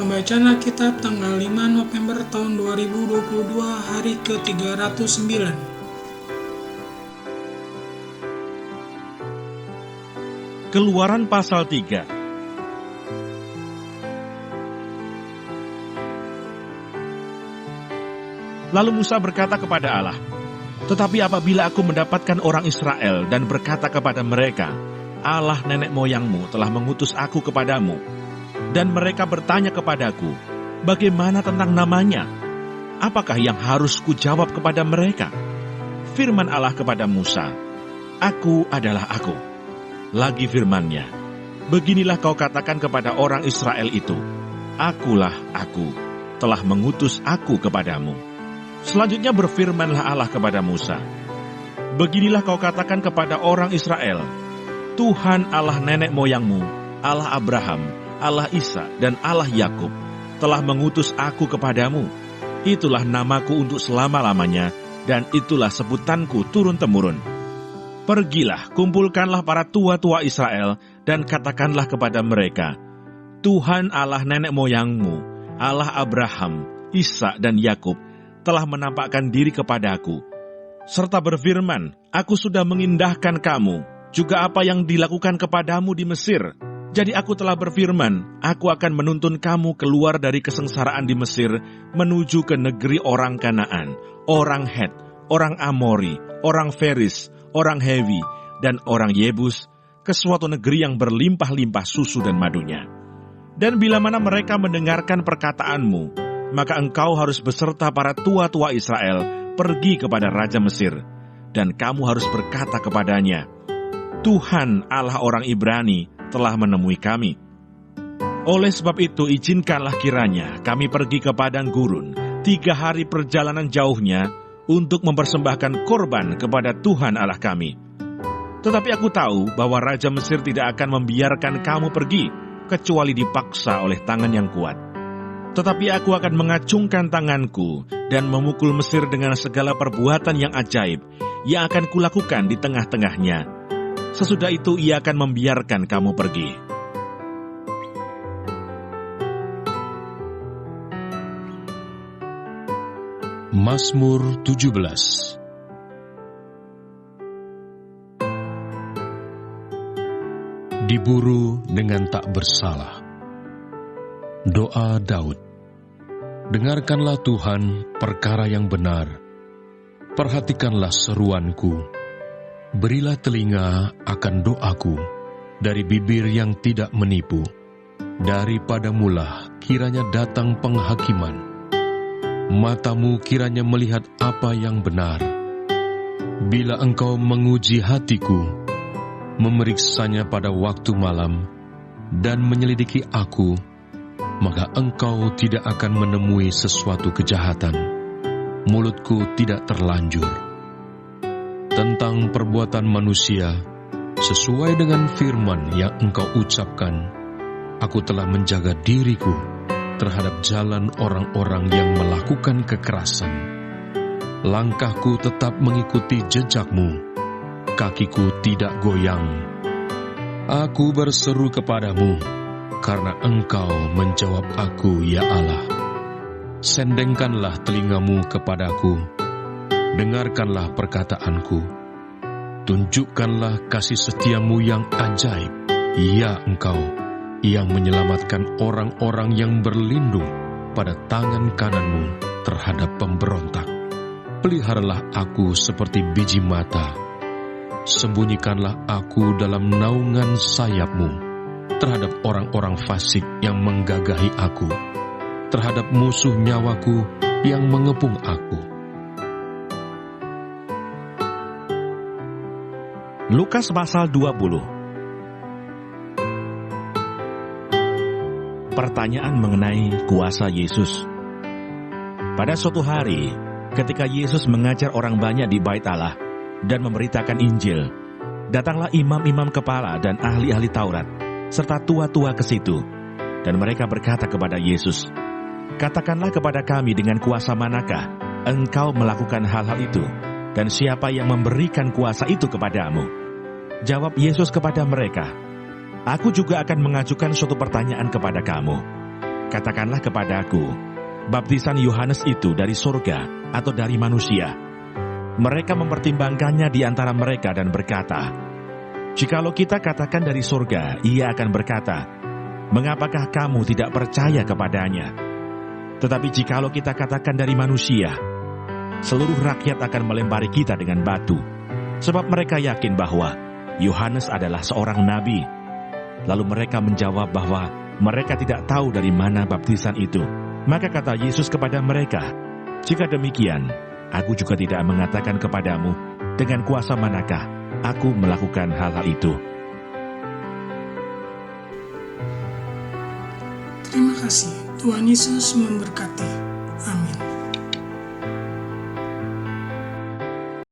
Pembacaan Alkitab tanggal 5 November tahun 2022, hari ke-309. Keluaran pasal 3. Lalu Musa berkata kepada Allah, "Tetapi apabila aku mendapatkan orang Israel dan berkata kepada mereka, Allah nenek moyangmu telah mengutus aku kepadamu, dan mereka bertanya kepadaku, bagaimana tentang namanya? Apakah yang harus kujawab kepada mereka?" Firman Allah kepada Musa, "Aku adalah aku." Lagi firman-Nya, "Beginilah kau katakan kepada orang Israel itu, Akulah aku, telah mengutus aku kepadamu." Selanjutnya berfirmanlah Allah kepada Musa, "Beginilah kau katakan kepada orang Israel, Tuhan Allah nenek moyangmu, Allah Abraham, Allah Ishak, dan Allah Yakub, telah mengutus aku kepadamu. Itulah namaku untuk selama-lamanya, dan itulah sebutanku turun-temurun. Pergilah, kumpulkanlah para tua-tua Israel, dan katakanlah kepada mereka, Tuhan Allah nenek moyangmu, Allah Abraham, Ishak, dan Yakub, telah menampakkan diri kepadaku, serta berfirman, aku sudah mengindahkan kamu, juga apa yang dilakukan kepadamu di Mesir. Jadi aku telah berfirman, aku akan menuntun kamu keluar dari kesengsaraan di Mesir, menuju ke negeri orang Kanaan, orang Het, orang Amori, orang Feris, orang Hewi, dan orang Yebus, ke suatu negeri yang berlimpah-limpah susu dan madunya. Dan bila mana mereka mendengarkan perkataanmu, maka engkau harus beserta para tua-tua Israel pergi kepada Raja Mesir, dan kamu harus berkata kepadanya, Tuhan Allah orang Ibrani telah menemui kami. Oleh sebab itu izinkanlah kiranya kami pergi ke padang gurun 3 hari perjalanan jauhnya untuk mempersembahkan korban kepada Tuhan Allah kami. Tetapi aku tahu bahwa Raja Mesir tidak akan membiarkan kamu pergi, kecuali dipaksa oleh tangan yang kuat. Tetapi aku akan mengacungkan tanganku dan memukul Mesir dengan segala perbuatan yang ajaib yang akan kulakukan di tengah-tengahnya. Sesudah itu ia akan membiarkan kamu pergi. Mazmur 17. Diburu dengan tak bersalah. Doa Daud. Dengarkanlah Tuhan perkara yang benar, perhatikanlah seruanku, berilah telinga akan doaku, dari bibir yang tidak menipu, daripada mula kiranya datang penghakiman, matamu kiranya melihat apa yang benar. Bila engkau menguji hatiku, memeriksanya pada waktu malam, dan menyelidiki aku, maka engkau tidak akan menemui sesuatu kejahatan. Mulutku tidak terlanjur. Tentang perbuatan manusia, sesuai dengan firman yang engkau ucapkan, aku telah menjaga diriku terhadap jalan orang-orang yang melakukan kekerasan. Langkahku tetap mengikuti jejakmu, kakiku tidak goyang. Aku berseru kepadamu, karena engkau menjawab aku, ya Allah. Sendengkanlah telingamu kepadaku, dengarkanlah perkataanku. Tunjukkanlah kasih setiamu yang ajaib, ya engkau, yang menyelamatkan orang-orang yang berlindung pada tangan kananmu terhadap pemberontak. Peliharalah aku seperti biji mata, sembunyikanlah aku dalam naungan sayapmu, terhadap orang-orang fasik yang menggagahi aku, terhadap musuh nyawaku yang mengepung aku. Lukas pasal 20. Pertanyaan mengenai kuasa Yesus. Pada suatu hari, ketika Yesus mengajar orang banyak di Bait Allah dan memberitakan Injil, datanglah imam-imam kepala dan ahli-ahli Taurat serta tua-tua ke situ, dan mereka berkata kepada Yesus, katakanlah kepada kami dengan kuasa manakah engkau melakukan hal-hal itu, dan siapa yang memberikan kuasa itu kepadamu? Jawab Yesus kepada mereka, aku juga akan mengajukan suatu pertanyaan kepada kamu. katakanlah kepadaku, baptisan Yohanes itu dari surga atau dari manusia?" Mereka mempertimbangkannya di antara mereka dan berkata, "Jikalau kita katakan dari surga," ia akan berkata, "Mengapakah kamu tidak percaya kepadanya? Tetapi jikalau kita katakan dari manusia, seluruh rakyat akan melempari kita dengan batu, sebab mereka yakin bahwa Yohanes adalah seorang nabi." Lalu mereka menjawab bahwa mereka tidak tahu dari mana baptisan itu. Maka kata Yesus kepada mereka, "Jika demikian, aku juga tidak mengatakan kepadamu dengan kuasa manakah aku melakukan hal-hal itu." Terima kasih. Tuhan Yesus memberkati. Amin.